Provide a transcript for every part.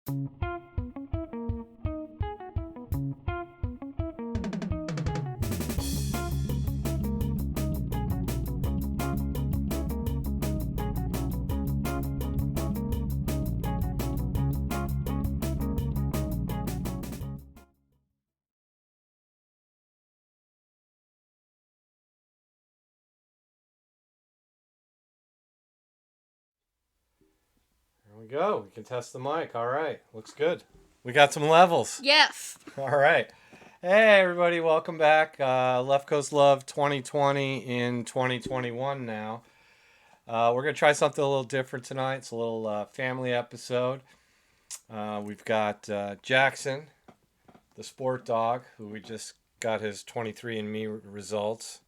There we go. We can test the mic. All right. Looks good. We got some levels. Yes. All right. Hey, everybody. Welcome back. Left Coast Love 2020 in 2021 now. We're going to try something a little different tonight. It's a little family episode. We've got Jackson, the sport dog, who we just got his 23andMe results.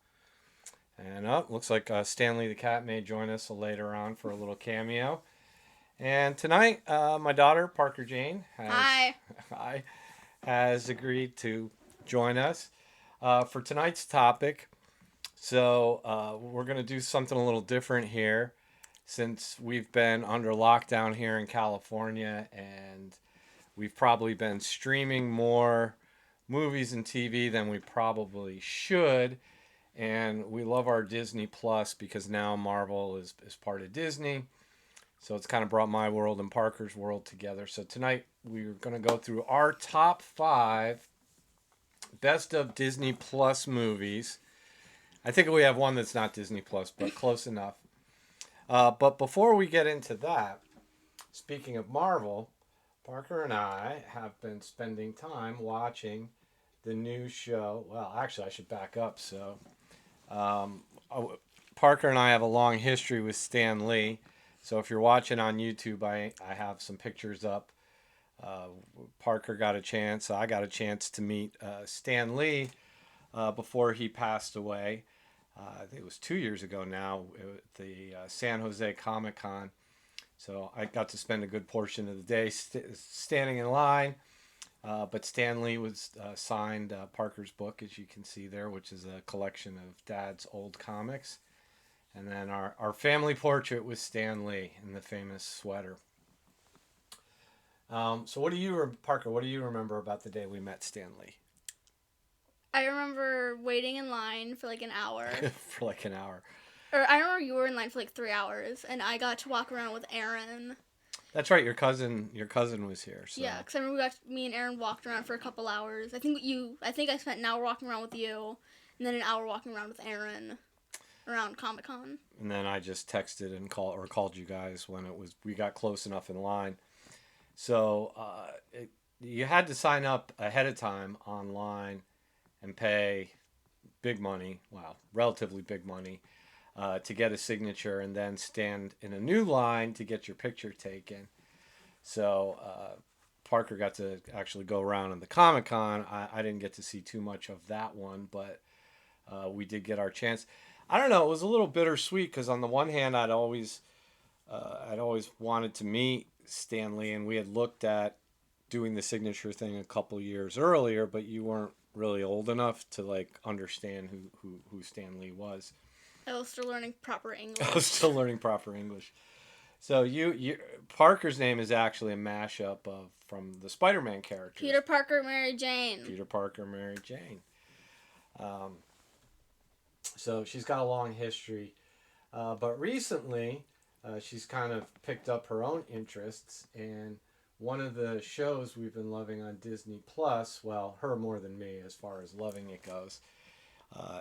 And looks like Stanley the cat may join us later on for a little cameo. And tonight, my daughter, Parker Jane, has agreed to join us for tonight's topic. So we're going to do something a little different here since we've been under lockdown here in California, and we've probably been streaming more movies and TV than we probably should. And we love our Disney Plus because now Marvel is part of Disney. So it's kind of brought my world and Parker's world together. So tonight we're going to go through our top 5 best of Disney Plus movies. I think we have one that's not Disney Plus, but close enough. But before we get into that, speaking of Marvel, Parker and I have been spending time watching the new show. Well, actually, I should back up. So Parker and I have a long history with Stan Lee. So if you're watching on YouTube, I have some pictures up. Parker got a chance. I got a chance to meet Stan Lee before he passed away. I think it was 2 years ago now at the San Jose Comic Con. So I got to spend a good portion of the day standing in line. But Stan Lee was signed Parker's book, as you can see there, which is a collection of Dad's old comics. And then our family portrait was Stan Lee in the famous sweater. So Parker, what do you remember about the day we met Stan Lee? I remember waiting in line for like an hour. For like an hour. Or I remember you were in line for like 3 hours, and I got to walk around with Aaron. That's right, your cousin was here. So. Yeah, because I remember me and Aaron walked around for a couple hours. I think I spent an hour walking around with you, and then an hour walking around with Aaron. Around Comic-Con. And then I just texted and called you guys when we got close enough in line. So you had to sign up ahead of time online and pay big money, relatively big money, to get a signature and then stand in a new line to get your picture taken. So Parker got to actually go around in the Comic-Con. I didn't get to see too much of that one, but we did get our chance. I don't know. It was a little bittersweet because on the one hand, I'd always wanted to meet Stan Lee, and we had looked at doing the signature thing a couple years earlier, but you weren't really old enough to like understand who Stan Lee was. I was still learning proper English. So Parker's name is actually a mashup from the SpiderMan characters. Peter Parker, Mary Jane. So she's got a long history, but recently she's kind of picked up her own interests, and one of the shows we've been loving on Disney Plus, well, her more than me as far as loving it goes,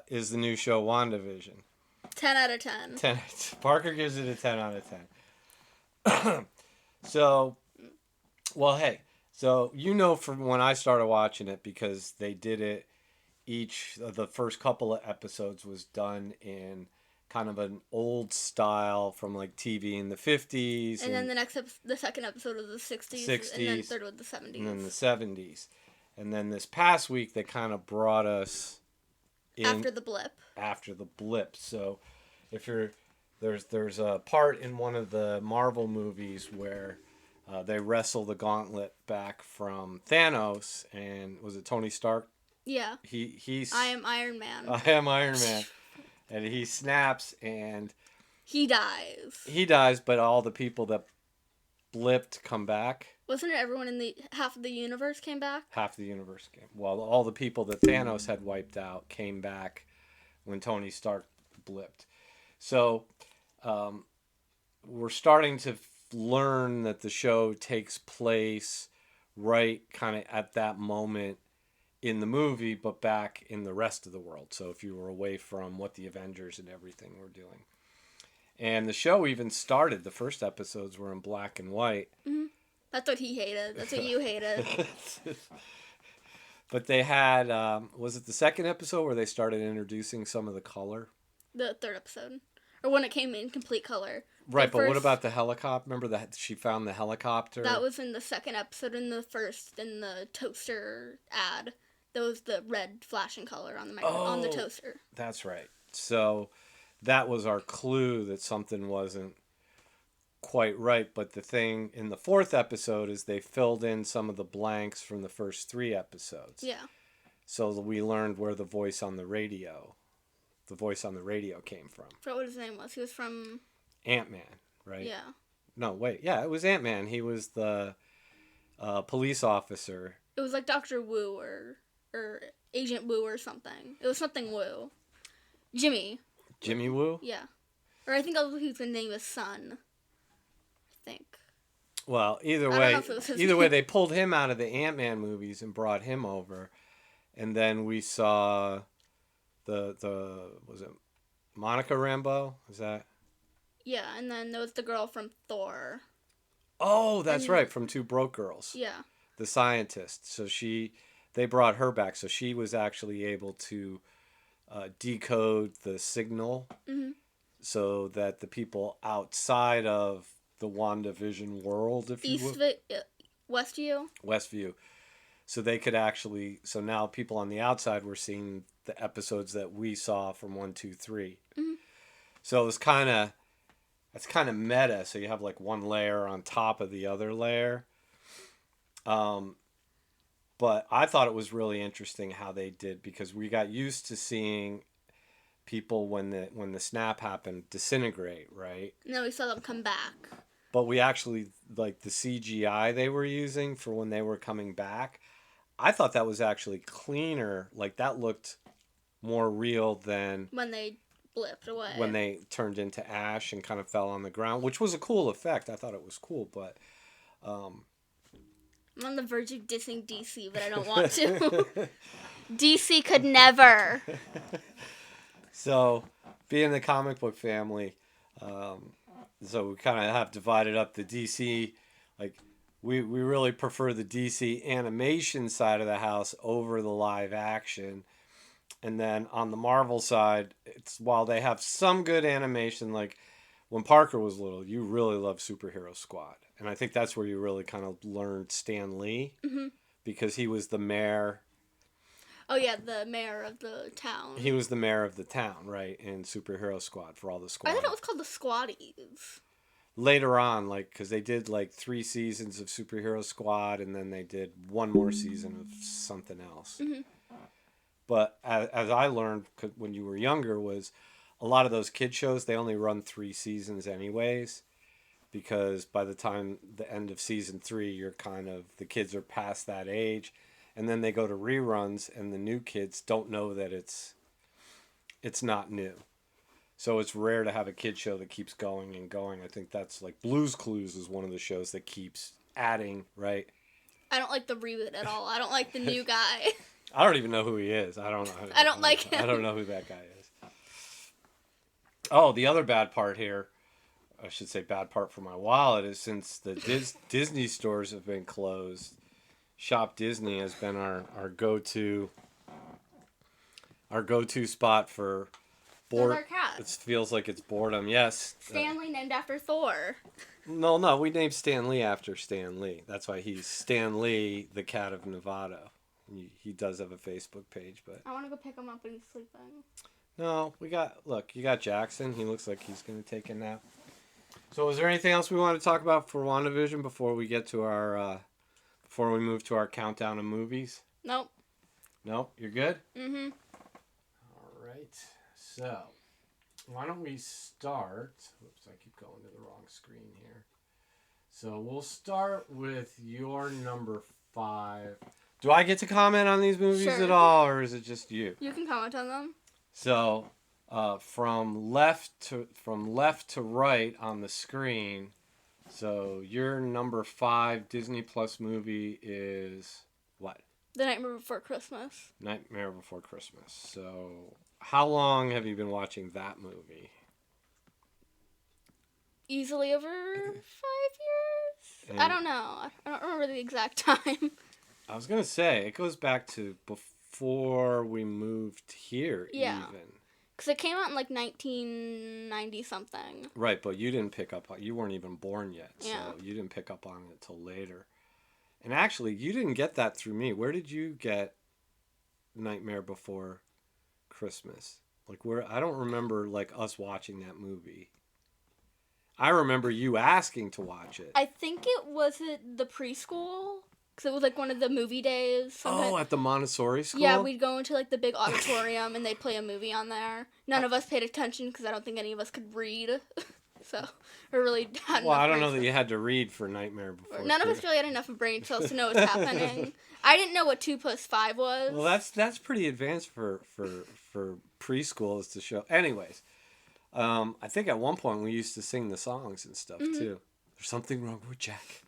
is the new show WandaVision. 10 out of 10. Parker gives it a 10 out of 10. So from when I started watching it, because they did it, each of the first couple of episodes was done in kind of an old style from like TV in the 50s. And then the second episode was the 60s. And then the third was the 70s. And then the 70s. And then this past week, they kind of brought us in. After the blip. So if there's a part in one of the Marvel movies where they wrestle the gauntlet back from Thanos, and was it Tony Stark? Yeah. I am Iron Man. And he snaps and he dies, but all the people that blipped come back. Wasn't it everyone in the half of the universe came back? Half the universe came. Well, all the people that Thanos had wiped out came back when Tony Stark blipped. So we're starting to learn that the show takes place right kind of at that moment in the movie, but back in the rest of the world. So if you were away from what the Avengers and everything were doing. And the show even started, the first episodes were in black and white. Mm-hmm. That's what he hated. That's what you hated. But they had, was it the second episode where they started introducing some of the color? The third episode. Or when it came in complete color. Right, but what about the helicopter? Remember that she found the helicopter? That was in the second episode. In the first, in the toaster ad. That was the red flashing color on the on the toaster. That's right. So that was our clue that something wasn't quite right. But the thing in the fourth episode is they filled in some of the blanks from the first 3 episodes. Yeah. So we learned where the voice on the radio came from. I forgot what his name was. He was from Ant-Man, right? Yeah. No, wait. Yeah, it was Ant-Man. He was the police officer. It was like Dr. Wu or Agent Wu or something. It was something Wu. Jimmy. Jimmy Woo? Yeah. Or I think he was going to name his son. I think. Well, either way, they pulled him out of the Ant-Man movies and brought him over. And then we saw the was it Monica Rambeau? Is that? Yeah, and then there was the girl from Thor. Oh, that's right, from Two Broke Girls. Yeah. The scientist. So they brought her back. So she was actually able to decode the signal so that the people outside of the WandaVision world, if you will. Westview. So they could actually, so now people on the outside were seeing the episodes that we saw from 1, 2, 3. Mm-hmm. So it was it's kind of meta. So you have like one layer on top of the other layer. But I thought it was really interesting how they did, because we got used to seeing people when the snap happened disintegrate, right? No, we saw them come back. But we actually, like the CGI they were using for when they were coming back, I thought that was actually cleaner. Like that looked more real than when they blipped away. When they turned into ash and kind of fell on the ground, which was a cool effect. I thought it was cool, but I'm on the verge of dissing DC, but I don't want to. DC could never. So, being the comic book family, so we kind of have divided up the DC. Like, we really prefer the DC animation side of the house over the live action. And then on the Marvel side, while they have some good animation, like when Parker was little, you really loved Superhero Squad. And I think that's where you really kind of learned Stan Lee, because he was the mayor. Oh, yeah, the mayor of the town. He was the mayor of the town, right, in Superhero Squad for all the squad. I thought it was called the Squaddies. Later on, like, because they did like 3 seasons of Superhero Squad, and then they did 1 more season of something else. Mm-hmm. But as I learned when you were younger, was a lot of those kid shows, they only run 3 seasons anyways, because by the time the end of season 3, you're the kids are past that age, and then they go to reruns, and the new kids don't know that it's not new. So it's rare to have a kid show that keeps going and going. I think that's like Blue's Clues is one of the shows that keeps adding, right? I don't like the reboot at all. I don't like the new guy. I don't even know who he is. I don't know. I don't like him. I don't know who that guy is. Oh, the other bad part here, I should say bad part for my wallet, is since the Disney stores have been closed, Shop Disney has been our go-to spot for boredom. It feels like it's boredom. Yes. Stanley named after Thor. No, we named Stan Lee after Stan Lee. That's why he's Stan Lee, the cat of Nevada. He does have a Facebook page, but I want to go pick him up when he's sleeping. No, you got Jackson. He looks like he's going to take a nap. So is there anything else we want to talk about for WandaVision before we get to before we move to our countdown of movies? Nope. Nope, you're good? Mm-hmm. All right. So, why don't we start? Whoops, I keep going to the wrong screen here. So we'll start with your number 5. Do I get to comment on these movies Sure. at all, or is it just you? You can comment on them. So, from left to right on the screen. So your number 5 Disney Plus movie is what? The Nightmare Before Christmas. Nightmare Before Christmas. So how long have you been watching that movie? Easily over 5 years? And I don't know. I don't remember the exact time. I was going to say, it goes back to before we moved here, Yeah. even. Because it came out in like 1990 something. Right, but you didn't pick up on, you weren't even born yet, so Yeah. you didn't pick up on it till later. And actually, you didn't get that through me. Where did you get Nightmare Before Christmas? Like, where, I don't remember, like, us watching that movie. I remember you asking to watch it. I think it was at the preschool. Because it was like one of the movie days. Oh, at the Montessori school? Yeah, we'd go into like the big auditorium and they'd play a movie on there. None of us paid attention because I don't think any of us could read. So, or really had Well, enough I don't know brains that you had to read for Nightmare Before None of us really had enough brain cells to know what's happening. I didn't know what 2 plus 5 was. Well, that's pretty advanced for preschool is to show. Anyways, I think at one point we used to sing the songs and stuff too. There's something wrong with Jack.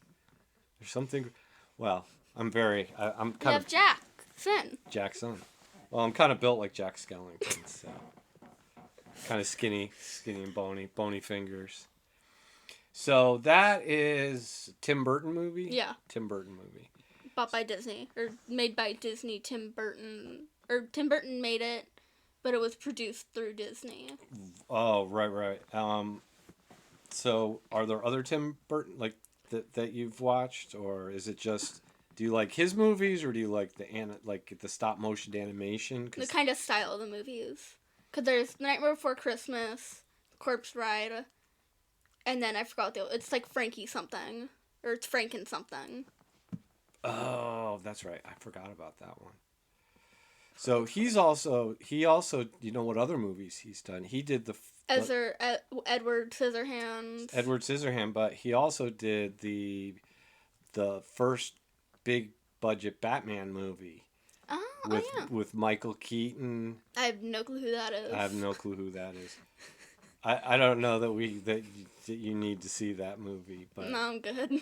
There's something. Well, I'm kind you have of Jackson. Jackson. Well, I'm kind of built like Jack Skellington, so kind of skinny and bony fingers. So that is Tim Burton movie. Yeah. Tim Burton movie. Bought by Disney. Or made by Disney, Tim Burton. Or Tim Burton made it, but it was produced through Disney. Oh, right. So are there other Tim Burton, like, that you've watched, or is it just, do you like his movies, or do you like the stop motion animation? The kind of style of the movies. Because there's The Nightmare Before Christmas, Corpse Bride, and then I forgot it's like Frankie something. Or it's Franken something. Oh, that's right. I forgot about that one. So he also, you know what other movies he's done? He did Edward Scissorhands. Edward Scissorhand, but he also did the first big budget Batman movie. Oh, yeah. With Michael Keaton. I have no clue who that is. I have no clue who that is. I don't know that you need to see that movie, but No, I'm good.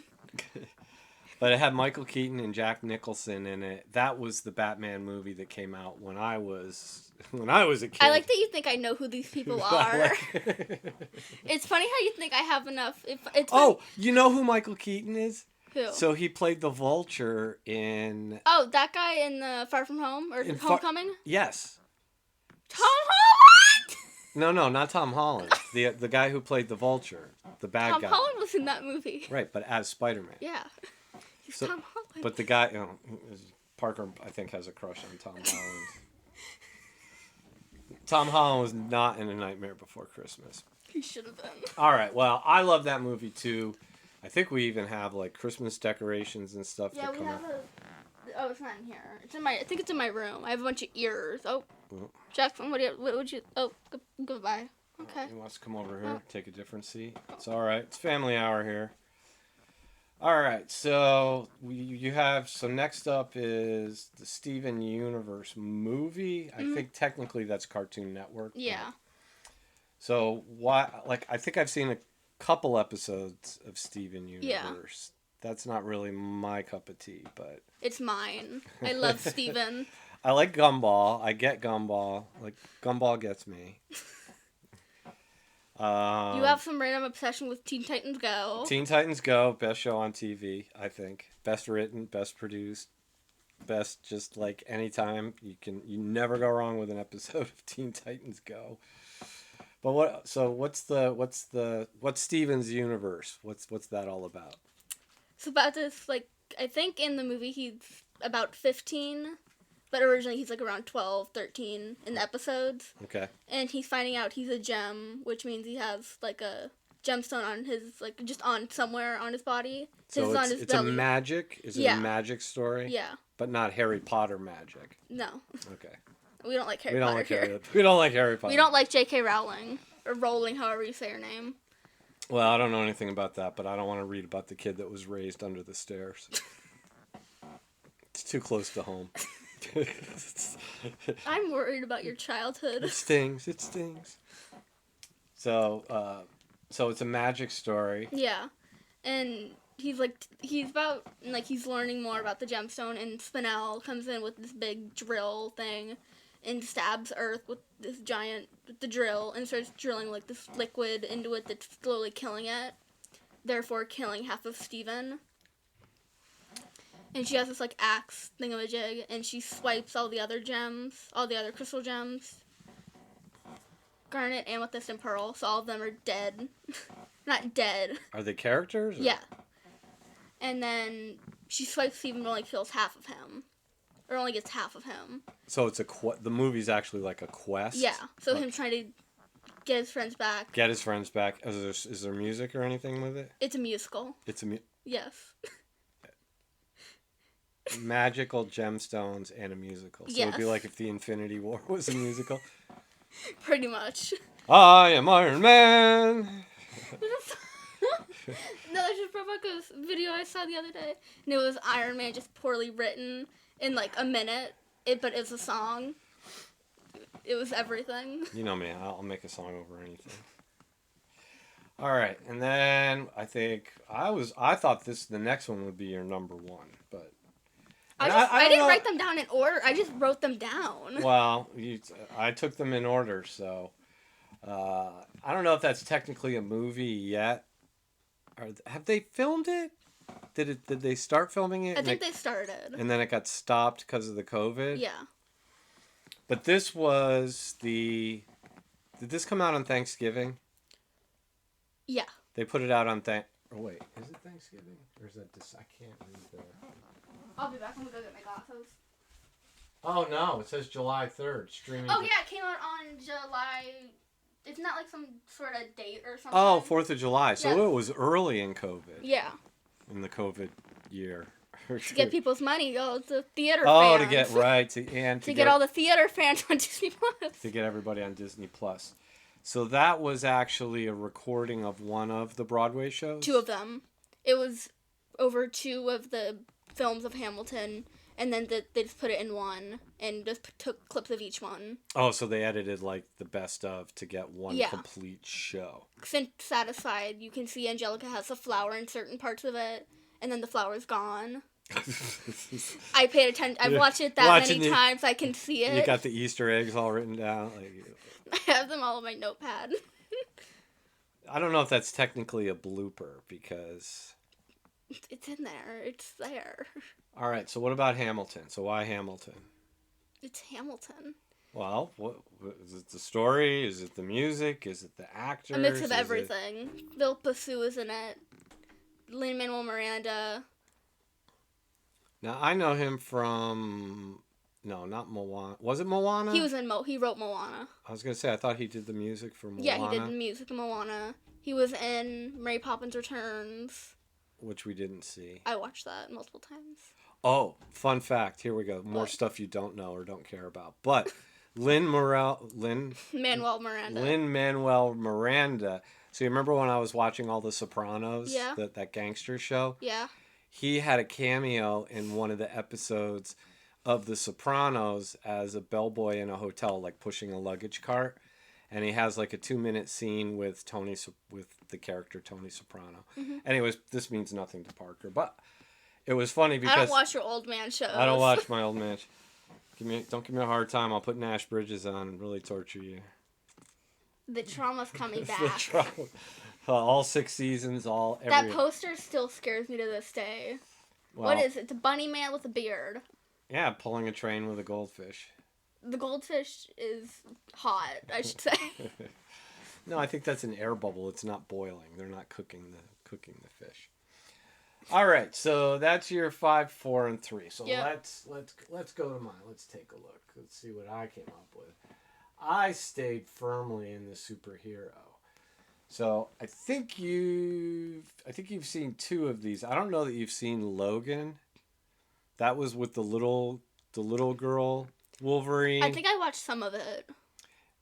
But it had Michael Keaton and Jack Nicholson in it. That was the Batman movie that came out when I was a kid. I like that you think I know who these people are. It's funny how you think I have enough. You know who Michael Keaton is? Who? So he played the Vulture in... Oh, that guy in the Far From Home? Or Homecoming? Yes. Tom Holland! No, not Tom Holland. The guy who played the Vulture. The bad guy. Tom Holland was in that movie. Right, but as Spider-Man. Yeah. He's Tom Holland. But the guy... Parker, I think, has a crush on Tom Holland. Tom Holland was not in A Nightmare Before Christmas. He should have been. All right, well, I love that movie, too. I think we even have, like, Christmas decorations and stuff Yeah, that we come have out. Oh, it's not in here. I think it's in my room. I have a bunch of ears. Oh. Well. Jackson, what would you... Oh, goodbye. Okay. He wants to come over here, take a different seat. It's all right. It's family hour here. All right, so so next up is the Steven Universe movie. I think technically that's Cartoon Network. Yeah. So I think I've seen a couple episodes of Steven Universe. Yeah. That's not really my cup of tea, but It's mine. I love Steven. I like Gumball. I get Gumball. Like, Gumball gets me. You have some random obsession with Teen Titans Go. Teen Titans Go, best show on TV, I think. Best written, best produced, best just like anytime. You never go wrong with an episode of Teen Titans Go. But what's Steven's universe? What's that all about? It's about this, like, I think in the movie he's about 15, but originally he's like around 12, 13 in the episodes. Okay. And he's finding out he's a gem, which means he has like a gemstone on his, like, just on somewhere on his body. So on his it's belly. a magic? Is it a magic story? Yeah. But not Harry Potter magic? No. Okay. We don't like Harry Potter here. We don't like Harry Potter. We don't like J.K. Rowling. Or Rowling, however you say her name. Well, I don't know anything about that, but I don't want to read about the kid that was raised under the stairs. It's too close to home. I'm worried about your childhood. It stings. It stings. So it's a magic story. Yeah, and he's learning more about the gemstone, and Spinel comes in with this big drill thing, and stabs Earth with the drill, and starts drilling like this liquid into it that's slowly killing it, therefore killing half of Steven. And she has this like axe thingamajig, and she swipes all the other crystal gems, garnet, amethyst, and pearl. So all of them are dead. Not dead. Are they characters? Or? Yeah. And then she swipes Steven, but only kills half of him, or only gets half of him. So it's the movie's actually like a quest. Yeah. So him trying to get his friends back. Get his friends back. Is there music or anything with it? It's a musical. Yes. Magical gemstones and a musical. So yes. it'd be like if the Infinity War was a musical. Pretty much. I am Iron Man. No, that's just Rebecca's video I saw the other day, and it was Iron Man just poorly written in like a minute. But it's a song. It was everything. You know me, I'll make a song over anything. All right, and then I think I thought the next one would be your number one, but I didn't write them down in order. I just wrote them down. Well, I took them in order, so I don't know if that's technically a movie yet. Have they filmed it? Did they start filming it? I think they started. And then it got stopped because of the COVID? Yeah. But this was Did this come out on Thanksgiving? Yeah. They put it out on Oh, wait. Is it Thanksgiving? Or is that I can't read there. I'll be back. I'm going to go get my glasses. Oh, no. It says July 3rd. Streaming. Oh, yeah. It came out on July... It's not like some sort of date or something. Oh, 4th of July. So yeah. it was early in COVID. Yeah. In the COVID year. To get people's money, the theater fans. Oh, to get, right. To get all the theater fans on Disney Plus. To get everybody on Disney Plus. So that was actually a recording of one of the Broadway shows? 2 of them. It was over 2 of the films of Hamilton, and then they just put it in one, and just took clips of each one. Oh, so they edited like the best of to get one complete show. Since Satisfied, you can see Angelica has a flower in certain parts of it, and then the flower's gone. I paid attention. I've watched it that many times. I can see it. You got the Easter eggs all written down. I have them all on my notepad. I don't know if that's technically a blooper because it's in there. It's there. All right. So what about Hamilton? So why Hamilton? It's Hamilton. Well, what is it? The story? Is it the music? Is it the actors? A mix of everything. Bill Pursue is in it. Lin-Manuel Miranda. Now, I know him from... No, not Moana. Was it Moana? He was in He wrote Moana. I was going to say, I thought he did the music for Moana. Yeah, he did the music in Moana. He was in Mary Poppins Returns. Which we didn't see. I watched that multiple times. Oh, fun fact. Here we go. More stuff you don't know or don't care about. But Lin-Manuel Miranda. So you remember when I was watching all the Sopranos? Yeah. That gangster show? Yeah. He had a cameo in one of the episodes of The Sopranos as a bellboy in a hotel, like pushing a luggage cart. And he has like a 2-minute scene with the character Tony Soprano. Mm-hmm. Anyways, this means nothing to Parker, but it was funny because... I don't watch your old man shows. I don't watch my old man. Don't give me a hard time. I'll put Nash Bridges on and really torture you. The trauma's coming back. All 6 seasons, That poster still scares me to this day. Well, what is it? It's a bunny man with a beard. Yeah, pulling a train with a goldfish. The goldfish is hot, I should say. No, I think that's an air bubble. It's not boiling. They're not cooking the fish. All right, so that's your 5, 4, and 3. So let's go to mine. Let's take a look. Let's see what I came up with. I stayed firmly in the superhero. So I think you've seen 2 of these. I don't know that you've seen Logan. That was with the little girl Wolverine. I think I watched some of it.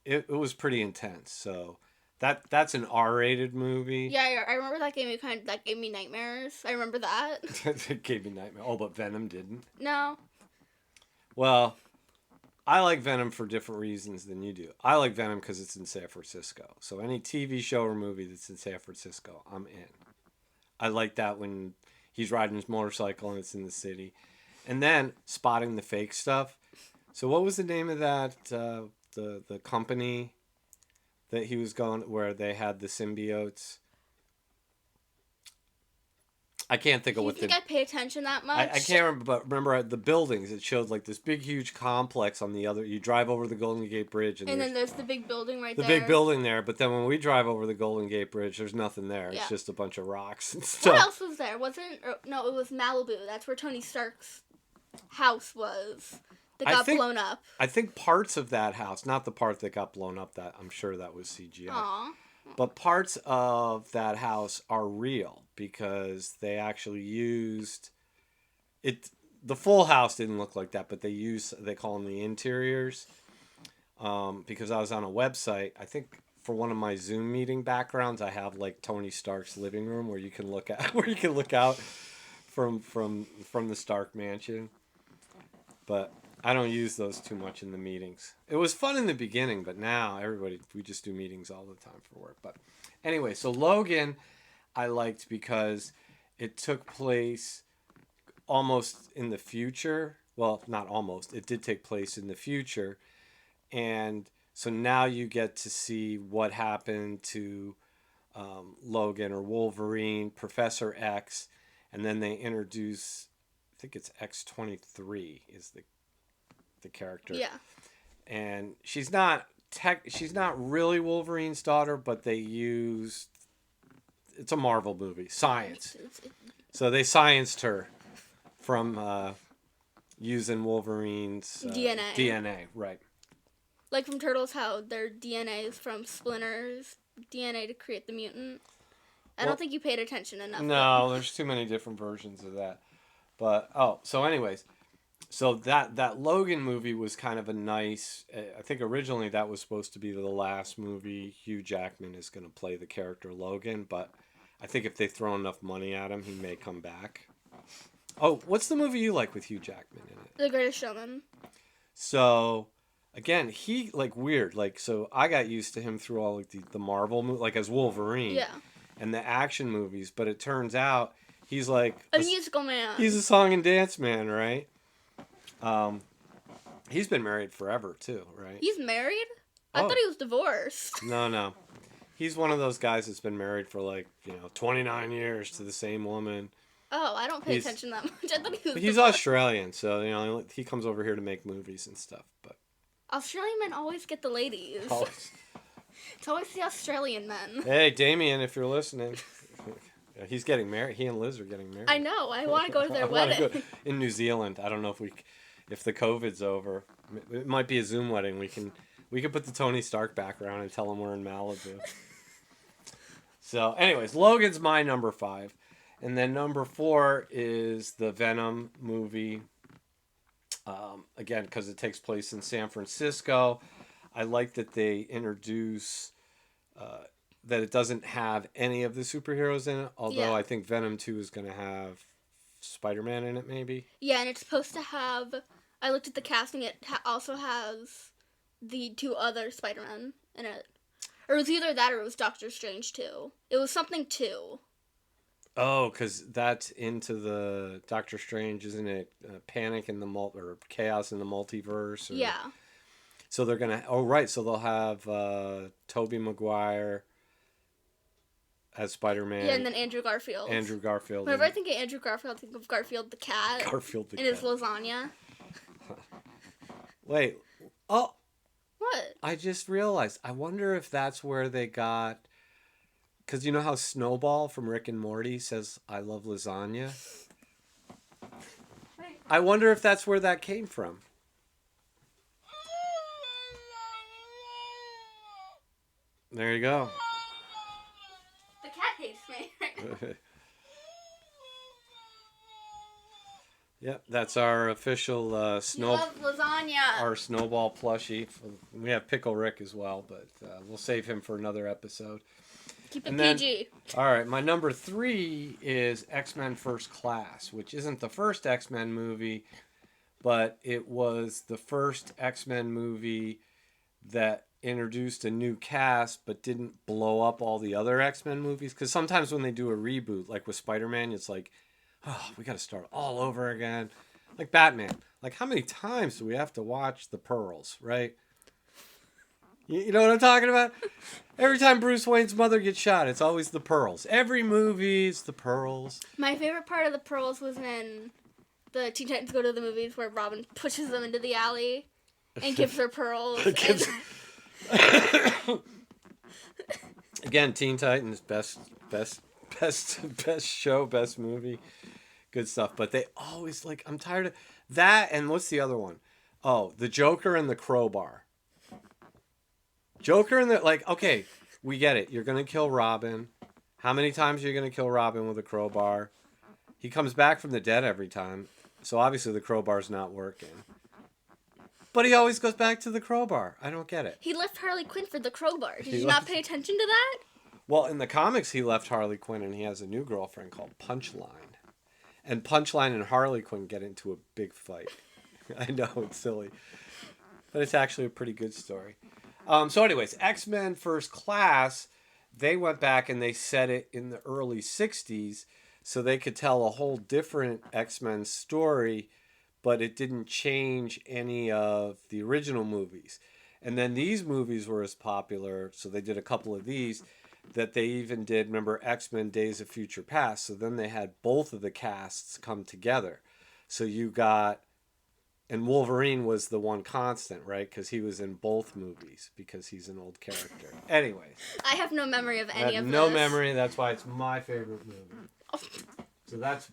It was pretty intense. So That's an R-rated movie. Yeah, I remember that gave me nightmares. I remember that. It gave me nightmare. Oh, but Venom didn't. No. Well, I like Venom for different reasons than you do. I like Venom because it's in San Francisco. So any TV show or movie that's in San Francisco, I'm in. I like that when he's riding his motorcycle and it's in the city. And then spotting the fake stuff. So what was the name of that the company that he was going where they had the symbiotes? I can't think of what I pay attention that much? I can't remember, but remember the buildings. It showed like this big, huge complex on the other. You drive over the Golden Gate Bridge, and then there's the big building right there. The big building there, but then when we drive over the Golden Gate Bridge, there's nothing there. It's just a bunch of rocks and stuff. What else was there? No, it was Malibu. That's where Tony Stark's house was. That got blown up. I think parts of that house, not the part that got blown up. That I'm sure that was CGI. Aww. But parts of that house are real because they actually used it. The full house didn't look like that, but they call them the interiors. Because I was on a website, I think for one of my Zoom meeting backgrounds, I have like Tony Stark's living room where you can look out from the Stark mansion. But I don't use those too much in the meetings. It was fun in the beginning, but now we just do meetings all the time for work. But anyway, so Logan I liked because it took place almost in the future. Well, not almost. It did take place in the future. And so now you get to see what happened to Logan or Wolverine, Professor X, and then they introduce, I think it's X-23 is the character. Yeah. And she's not really Wolverine's daughter, but it's a Marvel movie, science. So they scienced her from using Wolverine's DNA, right. Like from Turtles, how their DNA is from Splinter's DNA to create the mutant. I don't think you paid attention enough. No, there's too many different versions of that. But, so anyways, so that Logan movie was kind of a nice, I think originally that was supposed to be the last movie Hugh Jackman is going to play the character Logan, but I think if they throw enough money at him, he may come back. Oh, what's the movie you like with Hugh Jackman in it? The Greatest Showman. So, again, he, weird. So I got used to him through all, the Marvel movies, as Wolverine. Yeah. And the action movies. But it turns out he's, a musical man. He's a song and dance man, right? He's been married forever, too, right? He's married? I thought he was divorced. No. He's one of those guys that's been married for, 29 years to the same woman. Oh, I don't pay attention that much. I thought he was He's divorced. Australian, so, he comes over here to make movies and stuff, but... Australian men always get the ladies. Always. It's always the Australian men. Hey, Damien, if you're listening. He's getting married. He and Liz are getting married. I know. I want to go to their wedding. In New Zealand. I don't know if the COVID's over. It might be a Zoom wedding. We can put the Tony Stark background and tell him we're in Malibu. So, anyways, Logan's my number 5. And then number 4 is the Venom movie. Again, because it takes place in San Francisco. I like that they introduce that it doesn't have any of the superheroes in it. Although I think Venom 2 is going to have SpiderMan in it, maybe. Yeah, and it's supposed to have... I looked at the casting. It also has the 2 other Spider-Men in it. Or it was either that or it was Doctor Strange 2. It was something 2. Oh, because that's into the Doctor Strange, isn't it? Panic in the or chaos in the multiverse. Or... Yeah. So they're gonna. Oh, right. So they'll have Tobey Maguire as Spider-Man. Yeah, and then Andrew Garfield. Whenever I think of Andrew Garfield, I think of Garfield the cat. Garfield the cat. And his lasagna. Wait. Oh. What? I just realized. I wonder if that's where they got. Because you know how Snowball from Rick and Morty says, "I love lasagna"? I wonder if that's where that came from. There you go. The cat hates me. Yep, that's our official You love lasagna. our snowball plushie. We have Pickle Rick as well, but we'll save him for another episode. Keep it And then, PG. all right, my number 3 is X-Men First Class, which isn't the first X-Men movie, but it was the first X-Men movie that introduced a new cast but didn't blow up all the other X-Men movies. Because sometimes when they do a reboot, like with Spider-Man, it's like, oh, we got to start all over again. Like Batman. Like, how many times do we have to watch The Pearls, right? You know what I'm talking about? Every time Bruce Wayne's mother gets shot, it's always the pearls. Every movie's the pearls. My favorite part of the pearls was when the Teen Titans Go to the movies where Robin pushes them into the alley and gives her pearls. Again, Teen Titans, best show, best movie. Good stuff. But they always, like, I'm tired of that. And what's the other one? Oh, the Joker and the Crowbar. Joker and the, like, okay, we get it. You're going to kill Robin. How many times are you going to kill Robin with a crowbar? He comes back from the dead every time. So obviously the crowbar's not working. But he always goes back to the crowbar. I don't get it. He left Harley Quinn for the crowbar. Did you not pay attention to that? Well, in the comics, he left Harley Quinn and he has a new girlfriend called Punchline. And Punchline and Harley Quinn get into a big fight. I know, it's silly. But it's actually a pretty good story. So anyways, X-Men First Class, they went back and they set it in the early 60s so they could tell a whole different X-Men story, but it didn't change any of the original movies. And then these movies were as popular, so they did a couple of these, that they even did, remember, X-Men Days of Future Past. So then they had both of the casts come together. So you got... And Wolverine was the one constant, right? Because he was in both movies because he's an old character. Anyways. I have no memory of any of this. No memory. That's why it's my favorite movie. So that's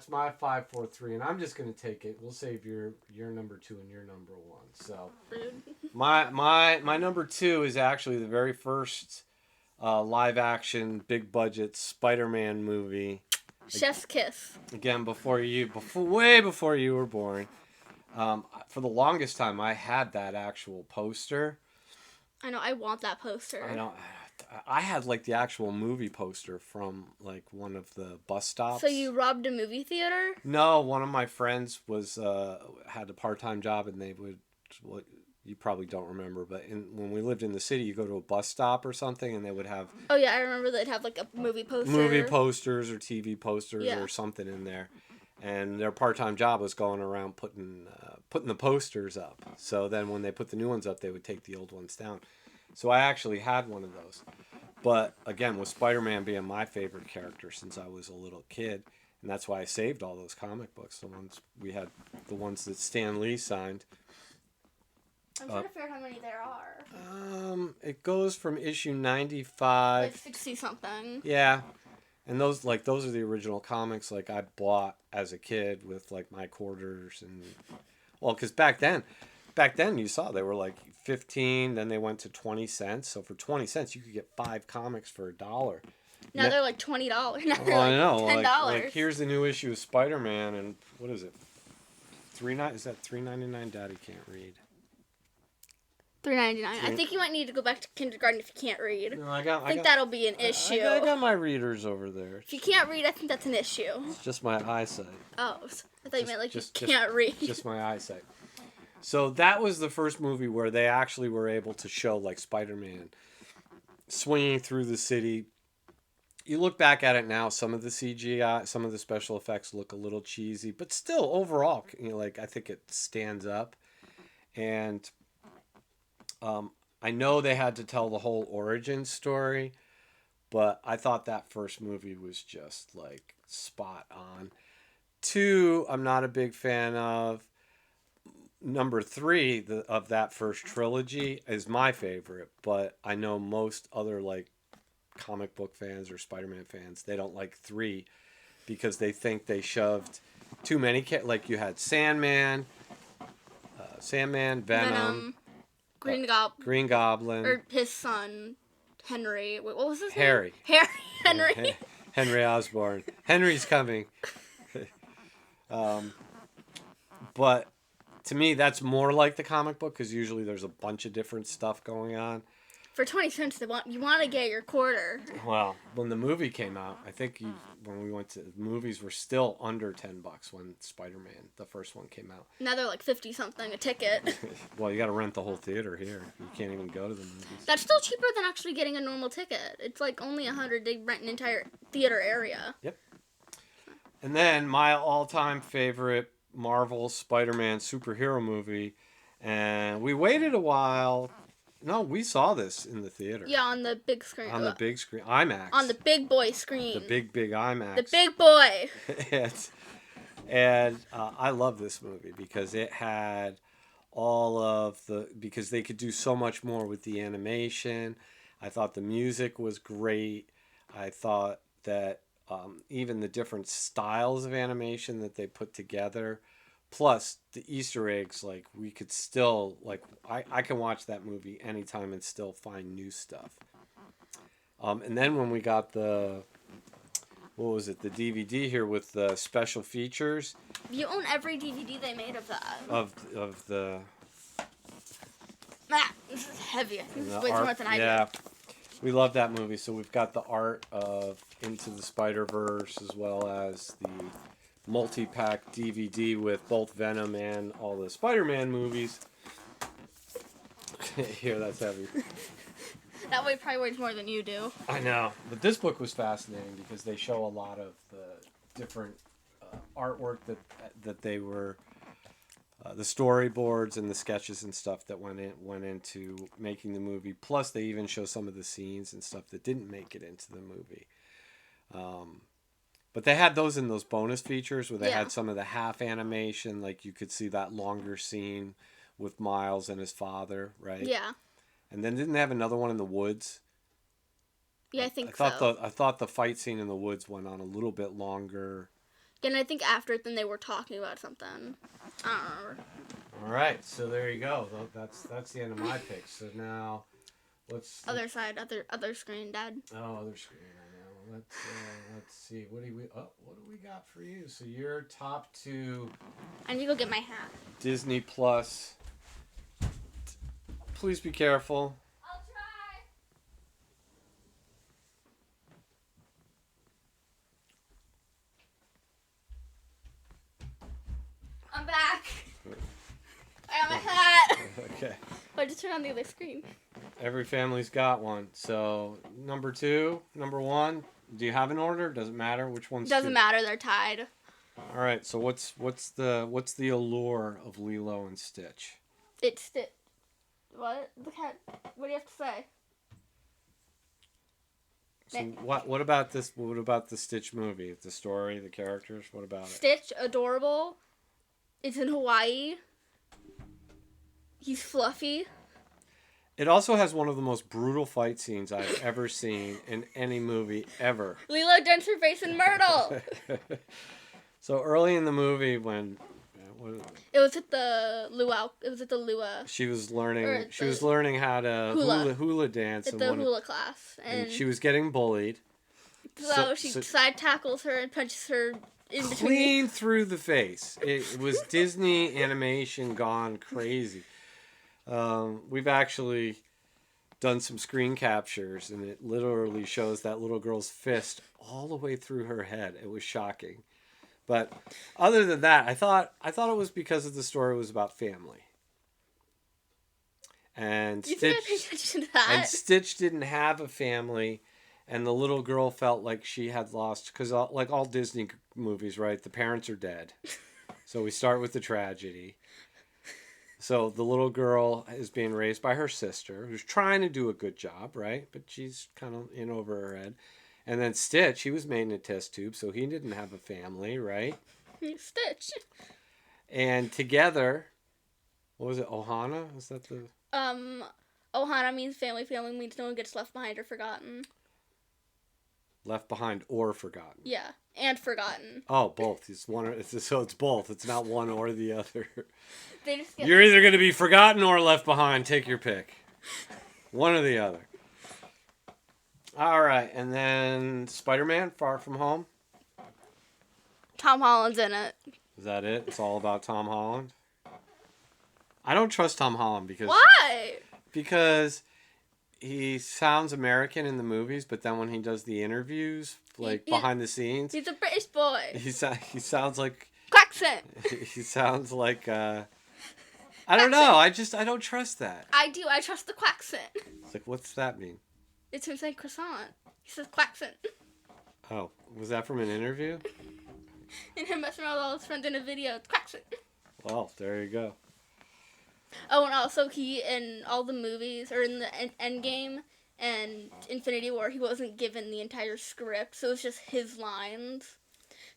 my 5, 4, 3, and I'm just gonna take it. We'll save your number 2 and your number 1. So my number 2 is actually the very first live action big budget Spider-Man movie. Chef's Kiss. Again, way before you were born. For the longest time, I had that actual poster. I know. I want that poster. I had like the actual movie poster from like one of the bus stops. So you robbed a movie theater? No, one of my friends was had a part-time job, and they would. Well, you probably don't remember, but when we lived in the city, you go to a bus stop or something, and they would have... Oh, yeah, I remember they'd have, like, a movie poster. Movie posters or TV posters or something in there. And their part-time job was going around putting the posters up. So then when they put the new ones up, they would take the old ones down. So I actually had one of those. But, again, with Spider-Man being my favorite character since I was a little kid, and that's why I saved all those comic books. The ones that Stan Lee signed. I'm trying to figure out how many there are. It goes from issue 95. Like 60 something. Yeah. And those are the original comics like I bought as a kid with like my quarters and cuz back then you saw they were like 15, then they went to 20 cents. So for 20 cents you could get 5 comics for $1. Now they're like $20. Now they're I know. $10. Like here's the new issue of Spider-Man and what is it? Is that $3.99? Daddy can't read. $3.99. I think you might need to go back to kindergarten if you can't read. No, I think that'll be an issue. I got my readers over there. If you can't read, I think that's an issue. It's just my eyesight. Oh, I thought you meant like you can't read. Just my eyesight. So that was the first movie where they actually were able to show like Spider-Man swinging through the city. You look back at it now, some of the CGI, some of the special effects look a little cheesy, but still overall, like I think it stands up. And I know they had to tell the whole origin story, but I thought that first movie was just like spot on. 2, I'm not a big fan of. Number 3 of that first trilogy is my favorite, but I know most other like comic book fans or Spider-Man fans, they don't like 3 because they think they shoved too many like you had Sandman, Venom. Green Goblin. Or his son, Henry. Wait, what was his name? Henry. Henry Osborn. Henry's coming. Um, but to me, that's more like the comic book because usually there's a bunch of different stuff going on. For 20 cents, you want to get your quarter. Well, when the movie came out, I think when we went to the movies were still under $10 when Spider-Man, the first one, came out. Now they're like 50 something a ticket. Well, you got to rent the whole theater here. You can't even go to the movies. That's still cheaper than actually getting a normal ticket. It's like only $100 to rent an entire theater area. Yep. And then my all-time favorite Marvel Spider-Man superhero movie, and we waited a while. No, we saw this in the theater. Yeah, on the big screen. On the big screen. IMAX. On the big boy screen. The big IMAX. The big boy. and I love this movie because it had because they could do so much more with the animation. I thought the music was great. I thought that even the different styles of animation that they put together, plus the Easter eggs, like we could still, like I can watch that movie anytime and still find new stuff. And then when we got the DVD here with the special features. You own every DVD they made of that. Of the... This is heavy. I think this is way too much than I do. Yeah. We love that movie. So we've got the art of Into the Spider-Verse as well as the multi-pack DVD with both Venom and all the Spider-Man movies. Here, that's heavy. That way probably weighs more than you do. I know. But this book was fascinating because they show a lot of the different artwork that they were... the storyboards and the sketches and stuff that went into making the movie. Plus, they even show some of the scenes and stuff that didn't make it into the movie. But they had those in those bonus features where they had some of the half animation, like you could see that longer scene with Miles and his father, right? Yeah. And then didn't they have another one in the woods? Yeah, I think so. I thought the fight scene in the woods went on a little bit longer. And I think after it, then they were talking about something. I don't remember. All right, so there you go. That's the end of my picks. So now, let's other side, other screen, Dad. Oh, other screen. I know. Let's see. What do we got for you? So your top two. I need to go get my hat. Disney Plus. Please be careful. I'll try. I'm back. I got my hat. Okay. I just turned on the other screen. Every family's got one. So number one. Do you have an order? Doesn't matter which one's. Doesn't matter. They're tied. All right. So what's the allure of Lilo and Stitch? It's Stitch. What? The cat. What do you have to say? So what about this? What about the Stitch movie? The story, the characters. What about it? Stitch, adorable. It's in Hawaii. He's fluffy. It also has one of the most brutal fight scenes I've ever seen in any movie ever. Lilo dents her face in Myrtle. So early in the movie, when it was at the luau. It was at the luau. She was learning. She was learning how to hula dance at the hula class, and she was getting bullied. So she side tackles her and punches her in between. Clean through the face. It was Disney animation gone crazy. We've actually done some screen captures, and it literally shows that little girl's fist all the way through her head. It was shocking. But other than that, I thought it was because of the story was about family. And Stitch didn't have a family, and the little girl felt like she had lost, because like all Disney movies, right? The parents are dead. So we start with the tragedy. So the little girl is being raised by her sister, who's trying to do a good job, right? But she's kind of in over her head. And then Stitch, he was made in a test tube, so he didn't have a family, right? Stitch. And together, what was it, Ohana? Is that the... Ohana means family. Family means no one gets left behind or forgotten. Left behind or forgotten. Yeah, and forgotten. Oh, both. So it's both. It's not one or the other. You're either going to be forgotten or left behind. Take your pick. One or the other. All right, and then Spider-Man, Far From Home. Tom Holland's in it. Is that it? It's all about Tom Holland? I don't trust Tom Holland Why? because he sounds American in the movies, but then when he does the interviews, like behind the scenes, he's a British boy. he sounds like Quacksent. he sounds like I don't know. I don't trust that. I do. I trust the Quacksent. It's like, what's that mean? It's him saying croissant. He says Quacksent. Oh, was that from an interview? And him messing around with all his friends in a video. It's Quacksent. Well, there you go. Oh, and also he, in all the movies, or in the Endgame and Infinity War, he wasn't given the entire script, so it was just his lines.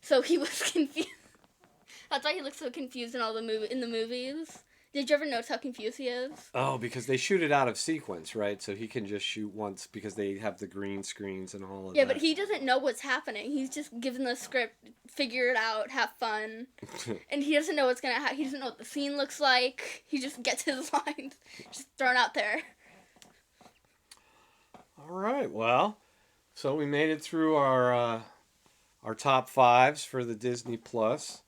So he was confused. That's why he looks so confused in all the movies. Did you ever notice how confused he is? Oh, because they shoot it out of sequence, right? So he can just shoot once because they have the green screens and all of that. Yeah, but he doesn't know what's happening. He's just given the script, figure it out, have fun. And he doesn't know what's going to happen. He doesn't know what the scene looks like. He just gets his lines just thrown out there. All right, well, so we made it through our top fives for the Disney Plus.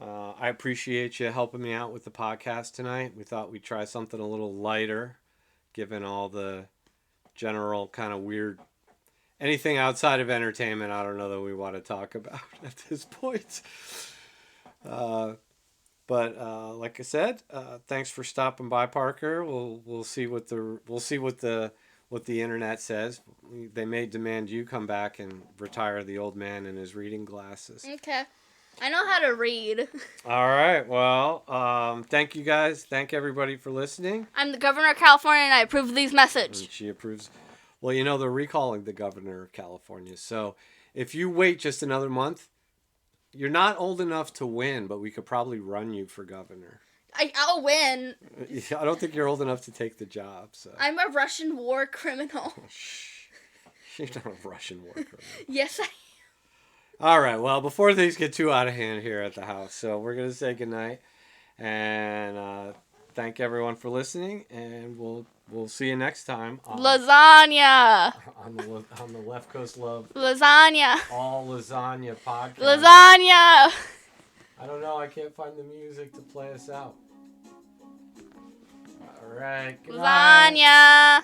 I appreciate you helping me out with the podcast tonight. We thought we'd try something a little lighter, given all the general kind of weird... Anything outside of entertainment, I don't know that we want to talk about at this point. But like I said, thanks for stopping by, Parker. We'll see what the internet says. They may demand you come back and retire the old man in his reading glasses. Okay. I know how to read. All right. Well, thank you guys. Thank everybody for listening. I'm the governor of California, and I approve of these messages. And she approves. Well, they're recalling the governor of California. So if you wait just another month, you're not old enough to win, but we could probably run you for governor. I'll win. I don't think you're old enough to take the job. So I'm a Russian war criminal. Shh. You're not a Russian war criminal. Yes, I am. All right, well, before things get too out of hand here at the house, so we're going to say goodnight and thank everyone for listening, and we'll see you next time on Lasagna. on the Leftcoastlove Lasagna. All Lasagna podcast. Lasagna. I don't know, I can't find the music to play us out. All right, good night. Lasagna.